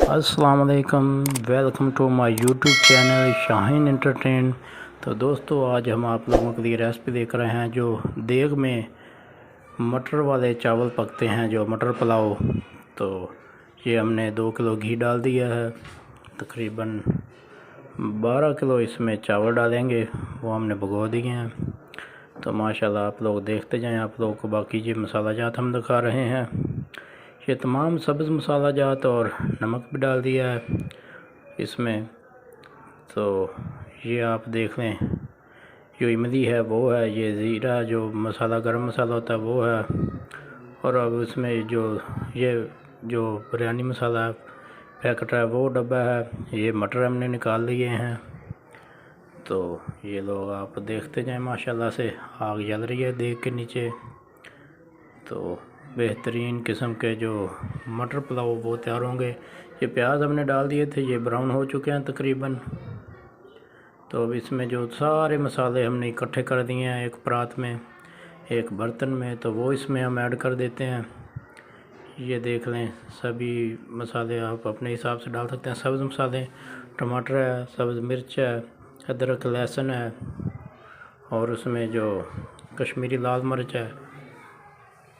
अस्सलाम वालेकुम, welcome to my YouTube channel Shaheen entertain. तो दोस्तों, आज हम आप लोगों के लिए रेसिपी देख रहे हैं जो देग में मटर वाले चावल पकते हैं, जो मटर पुलाव। तो ये हमने 2 किलो घी डाल दिया है, तकरीबन 12 किलो इसमें चावल डालेंगे, वो हमने भिगो दिए हैं। तो माशाल्लाह आप लोग देखते जाएं, आप लोगों को बाकी ये मसाला जात हम दिखा रहे हैं। ये तमाम सब्ज़ मसाला जात और नमक भी डाल दिया है इसमें। तो ये आप देख लें, जो इमली है वो है, ये ज़ीरा जो मसाला गरम मसाला होता है वो है, और अब इसमें जो बिरयानी मसाला पैकेट है वो डब्बा है। ये मटर हमने निकाल लिए हैं। तो ये लोग आप देखते जाएं, माशाल्लाह से आग जल रही है देग के नीचे। तो बेहतरीन किस्म के जो मटर पुलाव वो तैयार होंगे। ये प्याज हमने डाल दिए थे, ये ब्राउन हो चुके हैं तकरीबन। तो अब इसमें जो सारे मसाले हमने इकट्ठे कर दिए हैं एक परात में, एक बर्तन में, तो वो इसमें हम ऐड कर देते हैं। ये देख लें, सभी मसाले आप अपने हिसाब से डाल सकते हैं। सब्ज़ मसाले, टमाटर है, सब्ज़ मिर्च है, अदरक लहसुन है, और उसमें जो कश्मीरी लाल मिर्च है,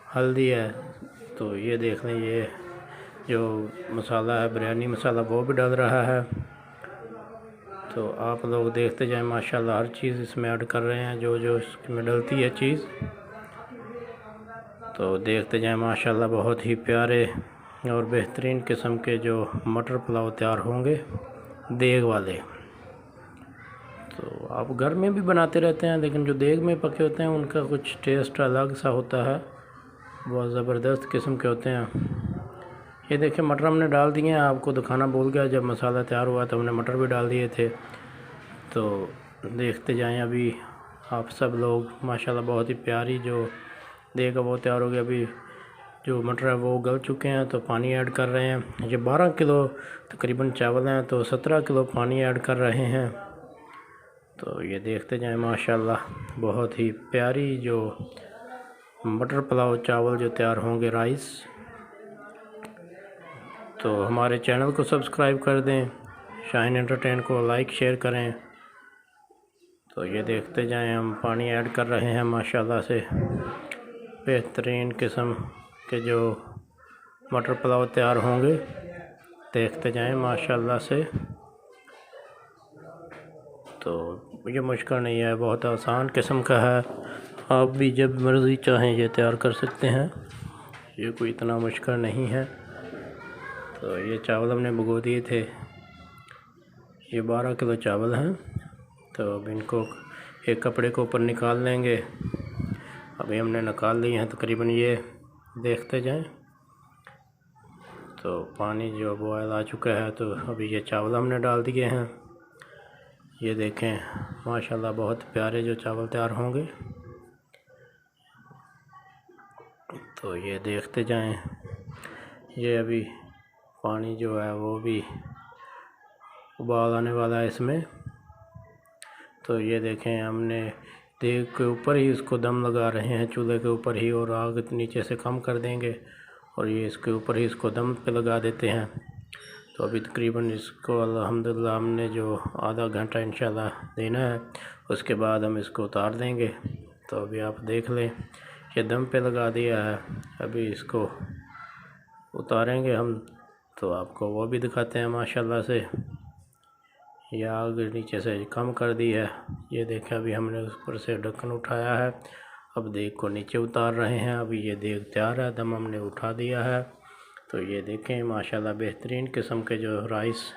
हल्दी है। तो ये देख लें, ये जो मसाला है बिरयानी मसाला वो भी डल रहा है। तो आप लोग देखते जाएं, माशाल्लाह हर चीज़ इसमें ऐड कर रहे हैं जो जो इसमें डलती है चीज़। तो देखते जाएं, माशाल्लाह बहुत ही प्यारे और बेहतरीन किस्म के जो मटर पुलाव तैयार होंगे देग वाले। तो आप घर में भी बनाते रहते हैं, लेकिन जो देग में पके होते हैं उनका कुछ टेस्ट अलग सा होता है, बहुत ज़बरदस्त किस्म के होते हैं। ये देखिए, मटर हमने डाल दिए हैं। आपको दिखाना भूल गया, जब मसाला तैयार हुआ तो हमने मटर भी डाल दिए थे। तो देखते जाएं, अभी आप सब लोग माशाल्लाह बहुत ही प्यारी जो देग वो तैयार हो गया। अभी जो मटर है वो गल चुके हैं, तो पानी ऐड कर रहे हैं। ये 12 किलो तकरीबन चावल हैं, तो 17 किलो पानी ऐड कर रहे हैं। तो ये देखते जाएं, माशाल्लाह बहुत ही प्यारी जो मटर पुलाव चावल जो तैयार होंगे राइस। तो हमारे चैनल को सब्सक्राइब कर दें, शाहीन एंटरटेन को लाइक शेयर करें। तो ये देखते जाएं, हम पानी ऐड कर रहे हैं। माशाल्लाह से बेहतरीन किस्म के जो मटर पुलाव तैयार होंगे, देखते जाएं माशाल्लाह से। तो ये मुश्किल नहीं है, बहुत आसान किस्म का है। आप भी जब मर्ज़ी चाहें ये तैयार कर सकते हैं, ये कोई इतना मुश्किल नहीं है। तो ये चावल हमने भिगो दिए थे, ये 12 किलो चावल हैं। तो अब इनको एक कपड़े के ऊपर निकाल लेंगे। अभी हमने निकाल लिए हैं तकरीबन, ये देखते जाएं। तो पानी जो बॉयल आ चुका है, तो अभी ये चावल हमने डाल दिए हैं। ये देखें, माशाल्लाह बहुत प्यारे जो चावल तैयार होंगे। तो ये देखते जाएं, ये अभी पानी जो है वो भी उबाल आने वाला है इसमें। तो ये देखें, हमने देग के ऊपर ही इसको दम लगा रहे हैं, चूल्हे के ऊपर ही, और आग नीचे से कम कर देंगे और ये इसके ऊपर ही इसको दम पे लगा देते हैं। तो अभी तकरीबन इसको अल्हम्दुलिल्लाह हमने जो आधा घंटा इंशाल्लाह देना है, उसके बाद हम इसको उतार देंगे। तो अभी आप देख लें, ये दम पे लगा दिया है, अभी इसको उतारेंगे हम। तो आपको वो भी दिखाते हैं। माशाल्लाह से ये आग नीचे से कम कर दी है। ये देखें, अभी हमने उस पर से ढक्कन उठाया है, अब देग को नीचे उतार रहे हैं। अभी ये देग तैयार है, दम हमने उठा दिया है। तो ये देखें, माशाल्लाह बेहतरीन किस्म के जो राइस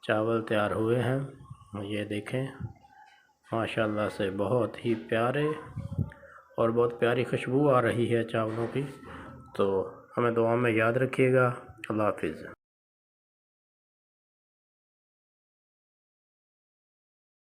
चावल तैयार हुए हैं। ये देखें, माशाल्लाह से बहुत ही प्यारे और बहुत प्यारी खुशबू आ रही है चावलों की। तो हमें दुआ में याद रखिएगा। अल्लाह हाफिज़।